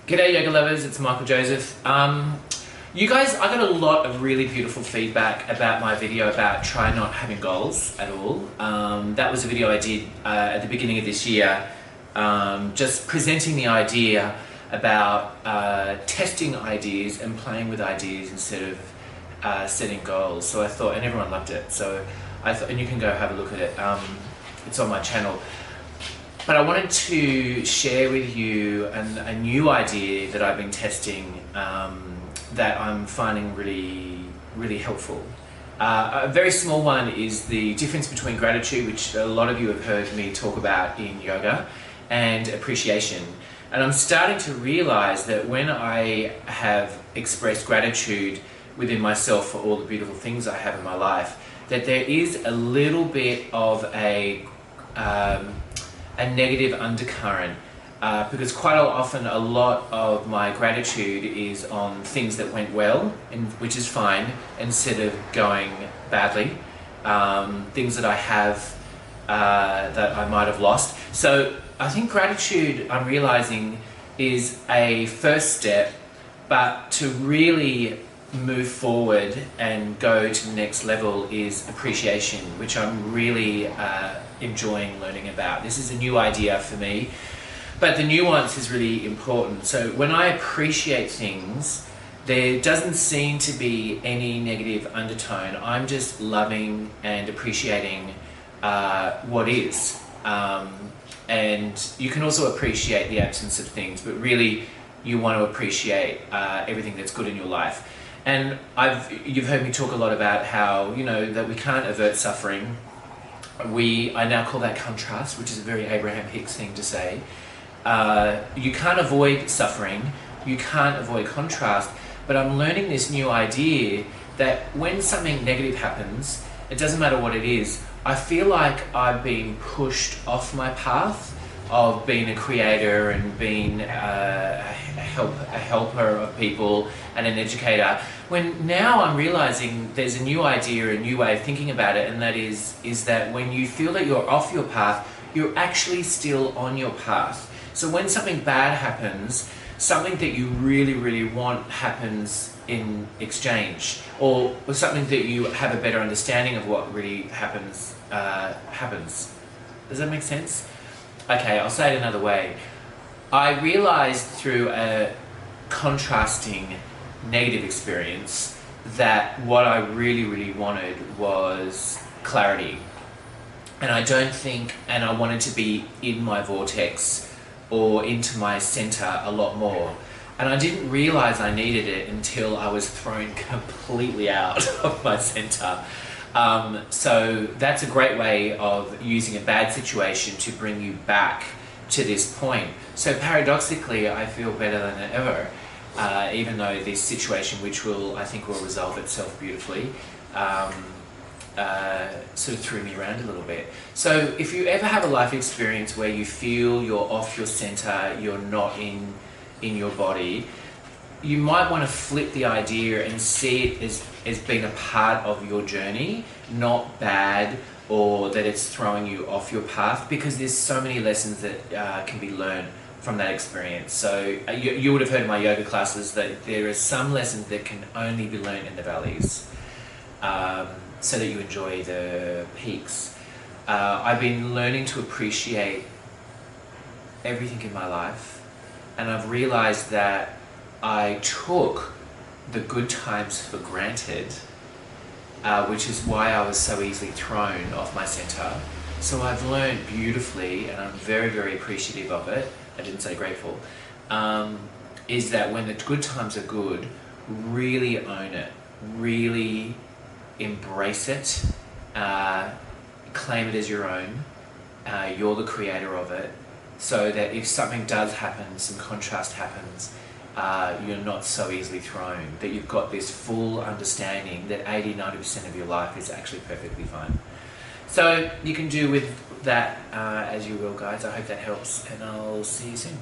G'day yoga lovers, it's Michael Joseph. You guys, I got a lot of really beautiful feedback about my video about try not having goals at all. That was a video I did at the beginning of this year, just presenting the idea about testing ideas and playing with ideas instead of setting goals. So I thought, and everyone loved it, so I thought, and you can go have a look at it. It's on my channel. But I wanted to share with you a new idea that I've been testing that I'm finding really helpful. A very small one is the difference between gratitude, which a lot of you have heard me talk about in yoga, and appreciation. And I'm starting to realize that when I have expressed gratitude within myself for all the beautiful things I have in my life, that there is a little bit of a negative undercurrent, because quite often a lot of my gratitude is on things that went well, and which is fine, instead of going badly, things that I have that I might have lost. So I think gratitude, I'm realizing, is a first step, but to really move forward and go to the next level is appreciation, which I'm really enjoying learning about. This is a new idea for me, but the nuance is really important. So when I appreciate things, there doesn't seem to be any negative undertone. I'm just loving and appreciating what is. And you can also appreciate the absence of things, but really you want to appreciate everything that's good in your life. And you've heard me talk a lot about how, that we can't avert suffering. I now call that contrast, which is a very Abraham Hicks thing to say. You can't avoid suffering, you can't avoid contrast, but I'm learning this new idea that when something negative happens, it doesn't matter what it is, I feel like I've been pushed off my path of being a creator and being a helper of people and an educator, when now I'm realizing there's a new idea, a new way of thinking about it, and that is that when you feel that you're off your path, you're actually still on your path. So when something bad happens, something that you really want happens in exchange, or something that you have a better understanding of what really happens. Does that make sense? Okay, I'll say it another way. I realized through a contrasting negative experience that what I really wanted was clarity. And I wanted to be in my vortex or into my center a lot more. And I didn't realize I needed it until I was thrown completely out of my center. So that's a great way of using a bad situation to bring you back to this point. So paradoxically, I feel better than ever, even though this situation, which I think will resolve itself beautifully, sort of threw me around a little bit. So if you ever have a life experience where you feel you're off your center, you're not in your body, you might want to flip the idea and see it as being a part of your journey, not bad, or that it's throwing you off your path, because there's so many lessons that can be learned from that experience. So you would have heard in my yoga classes that there are some lessons that can only be learned in the valleys, so that you enjoy the peaks. I've been learning to appreciate everything in my life, and I've realized that I took the good times for granted, which is why I was so easily thrown off my center. So I've learned beautifully, and I'm very appreciative of it, I didn't say grateful, is that when the good times are good, really own it, really embrace it, claim it as your own, you're the creator of it, so that if something does happen, some contrast happens, you're not so easily thrown, that you've got this full understanding that 80-90% of your life is actually perfectly fine. So you can do with that as you will, guys. I hope that helps, and I'll see you soon.